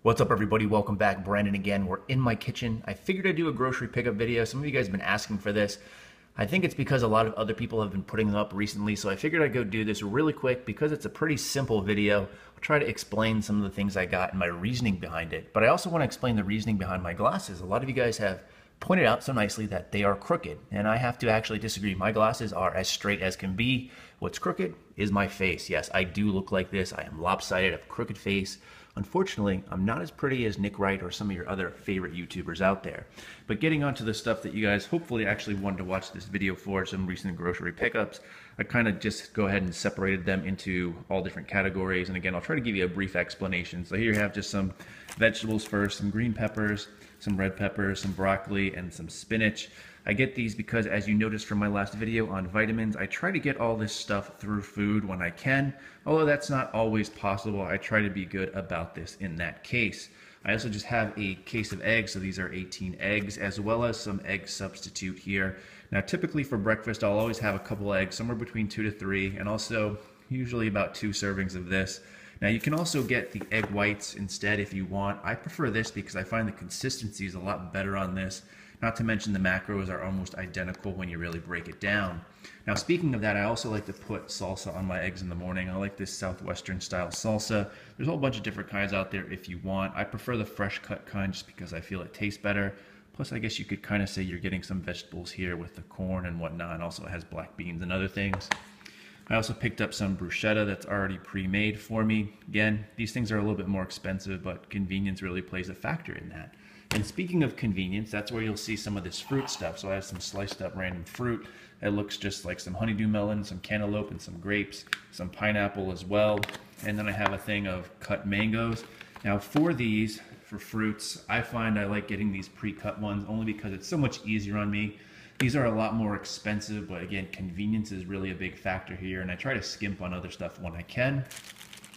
What's up, everybody? Welcome back. Brandon again. We're in my kitchen. I figured I'd do a grocery pickup video. Some of you guys have been asking for this. I think it's because a lot of other people have been putting them up recently, so I figured I'd go do this really quick because it's a pretty simple video. I'll try to explain some of the things I got and my reasoning behind it. But I also want to explain the reasoning behind my glasses. A lot of you guys have pointed out so nicely that they are crooked, and I have to actually disagree. My glasses are as straight as can be. What's crooked is my face. Yes, I do look like this. I am lopsided, I have a crooked face. Unfortunately, I'm not as pretty as Nick Wright or some of your other favorite YouTubers out there. But getting onto the stuff that you guys hopefully actually wanted to watch this video for, some recent grocery pickups, I kind of just go ahead and separated them into all different categories. And again, I'll try to give you a brief explanation. So here you have just some vegetables first, some green peppers, some red peppers, some broccoli, and some spinach. I get these because, as you noticed from my last video on vitamins, I try to get all this stuff through food when I can. Although that's not always possible, I try to be good about this in that case. I also just have a case of eggs, so these are 18 eggs, as well as some egg substitute here. Now, typically for breakfast, I'll always have a couple eggs, somewhere between 2 to 3, and also usually about 2 servings of this. Now, you can also get the egg whites instead if you want. I prefer this because I find the consistency is a lot better on this. Not to mention the macros are almost identical when you really break it down. Now, speaking of that, I also like to put salsa on my eggs in the morning. I like this Southwestern style salsa. There's a whole bunch of different kinds out there if you want. I prefer the fresh cut kind just because I feel it tastes better. Plus, I guess you could kind of say you're getting some vegetables here with the corn and whatnot. And also it has black beans and other things. I also picked up some bruschetta that's already pre-made for me. Again, these things are a little bit more expensive, but convenience really plays a factor in that. And speaking of convenience, that's where you'll see some of this fruit stuff. So I have some sliced up random fruit. It looks just like some honeydew melon, some cantaloupe, and some grapes, some pineapple as well. And then I have a thing of cut mangoes. Now for these, for fruits, I find I like getting these pre-cut ones only because it's so much easier on me. These are a lot more expensive, but again, convenience is really a big factor here. And I try to skimp on other stuff when I can.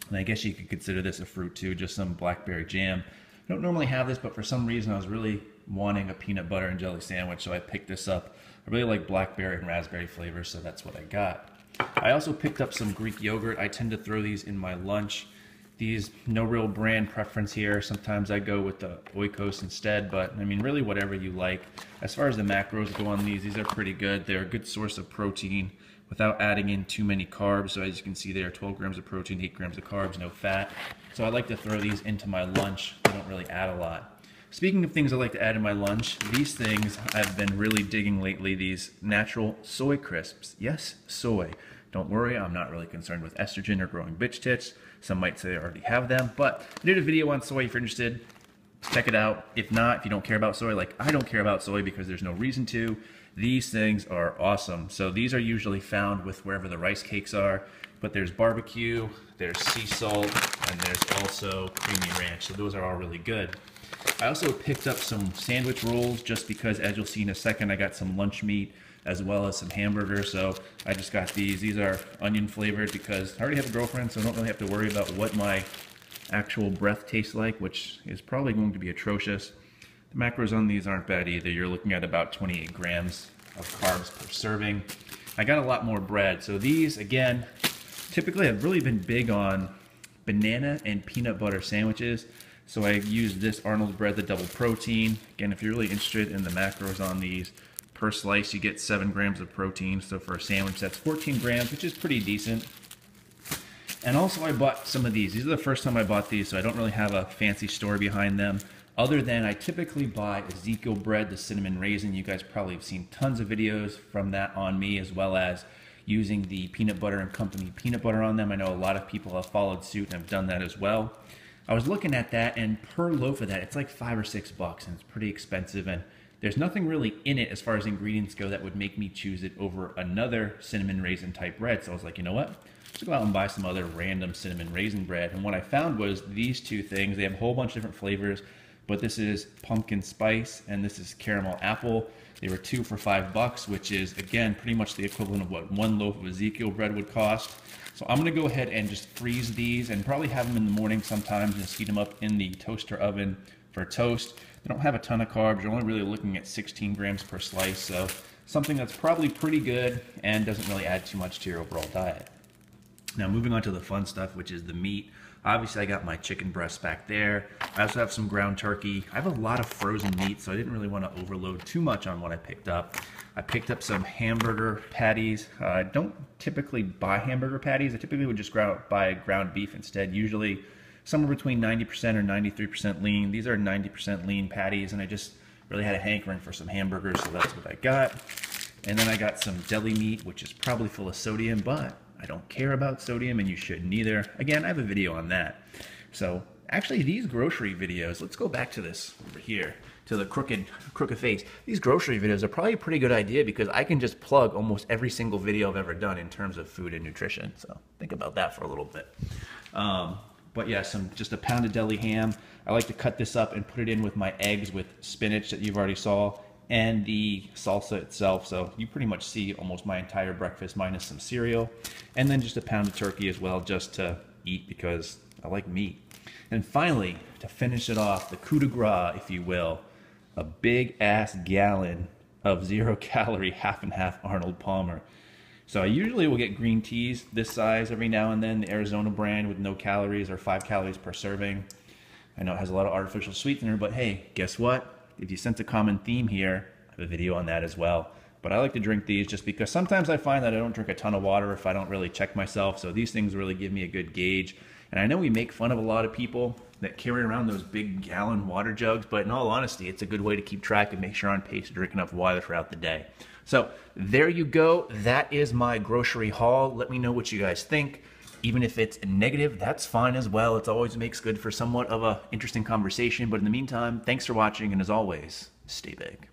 And I guess you could consider this a fruit too, just some blackberry jam. I don't normally have this, but for some reason I was really wanting a peanut butter and jelly sandwich, so I picked this up. I really like blackberry and raspberry flavors, so that's what I got. I also picked up some Greek yogurt. I tend to throw these in my lunch. These, no real brand preference here. Sometimes I go with the Oikos instead, but I mean, really whatever you like. As far as the macros go on these are pretty good. They're a good source of protein without adding in too many carbs. So as you can see there, 12 grams of protein, 8 grams of carbs, no fat. So I like to throw these into my lunch. They don't really add a lot. Speaking of things I like to add in my lunch, these things I've been really digging lately, these natural soy crisps. Yes, soy. Don't worry, I'm not really concerned with estrogen or growing bitch tits. Some might say I already have them, but I did a video on soy if you're interested. Check it out. If not, if you don't care about soy, like I don't care about soy because there's no reason to, these things are awesome. So these are usually found with wherever the rice cakes are, but there's barbecue, there's sea salt, and there's also creamy ranch. So those are all really good. I also picked up some sandwich rolls just because, as you'll see in a second, I got some lunch meat as well as some hamburgers. So I just got these. These are onion flavored because I already have a girlfriend, so I don't really have to worry about what my actual breath tastes like, which is probably going to be atrocious. The macros on these aren't bad either. You're looking at about 28 grams of carbs per serving. I got a lot more bread. So these, again, typically I've really been big on banana and peanut butter sandwiches. So I use this Arnold's bread, the double protein. Again, if you're really interested in the macros on these, per slice you get 7 grams of protein. So for a sandwich, that's 14 grams, which is pretty decent. And also I bought some of these. These are the first time I bought these, so I don't really have a fancy story behind them. Other than I typically buy Ezekiel bread, the cinnamon raisin. You guys probably have seen tons of videos from that on me, as well as using the peanut butter and company peanut butter on them. I know a lot of people have followed suit and have done that as well. I was looking at that, and per loaf of that, it's like $5 or $6, and it's pretty expensive. And there's nothing really in it as far as ingredients go that would make me choose it over another cinnamon raisin type bread. So I was like, you know what? Let's go out and buy some other random cinnamon raisin bread. And what I found was these two things. They have a whole bunch of different flavors, but this is pumpkin spice and this is caramel apple. They were 2 for $5, which is, again, pretty much the equivalent of what 1 loaf of Ezekiel bread would cost. So I'm going to go ahead and just freeze these and probably have them in the morning sometimes, just heat them up in the toaster oven for toast. They don't have a ton of carbs. You're only really looking at 16 grams per slice, so something that's probably pretty good and doesn't really add too much to your overall diet. Now moving on to the fun stuff, which is the meat. Obviously I got my chicken breast back there. I also have some ground turkey. I have a lot of frozen meat, so I didn't really want to overload too much on what I picked up. I picked up some hamburger patties. I don't typically buy hamburger patties. I typically would just buy ground beef instead, usually somewhere between 90% or 93% lean. These are 90% lean patties, and I just really had a hankering for some hamburgers, so that's what I got. And then I got some deli meat, which is probably full of sodium, but I don't care about sodium, and you shouldn't either. Again, I have a video on that. So actually these grocery videos, let's go back to this over here, to the crooked face. These grocery videos are probably a pretty good idea because I can just plug almost every single video I've ever done in terms of food and nutrition. So think about that for a little bit. But yeah, just a pound of deli ham. I like to cut this up and put it in with my eggs with spinach that you've already saw, and the salsa itself. So you pretty much see almost my entire breakfast minus some cereal. And then just a pound of turkey as well, just to eat because I like meat. And finally, to finish it off, the coup de grace, if you will, a big ass gallon of 0 calorie half and half Arnold Palmer. So I usually will get green teas this size every now and then, the Arizona brand with no calories or 5 calories per serving. I know it has a lot of artificial sweetener, but hey, guess what? If you sense a common theme here, I have a video on that as well. But I like to drink these just because sometimes I find that I don't drink a ton of water if I don't really check myself. So these things really give me a good gauge. And I know we make fun of a lot of people that carry around those big gallon water jugs, but in all honesty, it's a good way to keep track and make sure I'm on pace to drink enough water throughout the day. So there you go. That is my grocery haul. Let me know what you guys think. Even if it's negative, that's fine as well. It always makes good for somewhat of an interesting conversation. But in the meantime, thanks for watching, and as always, stay big.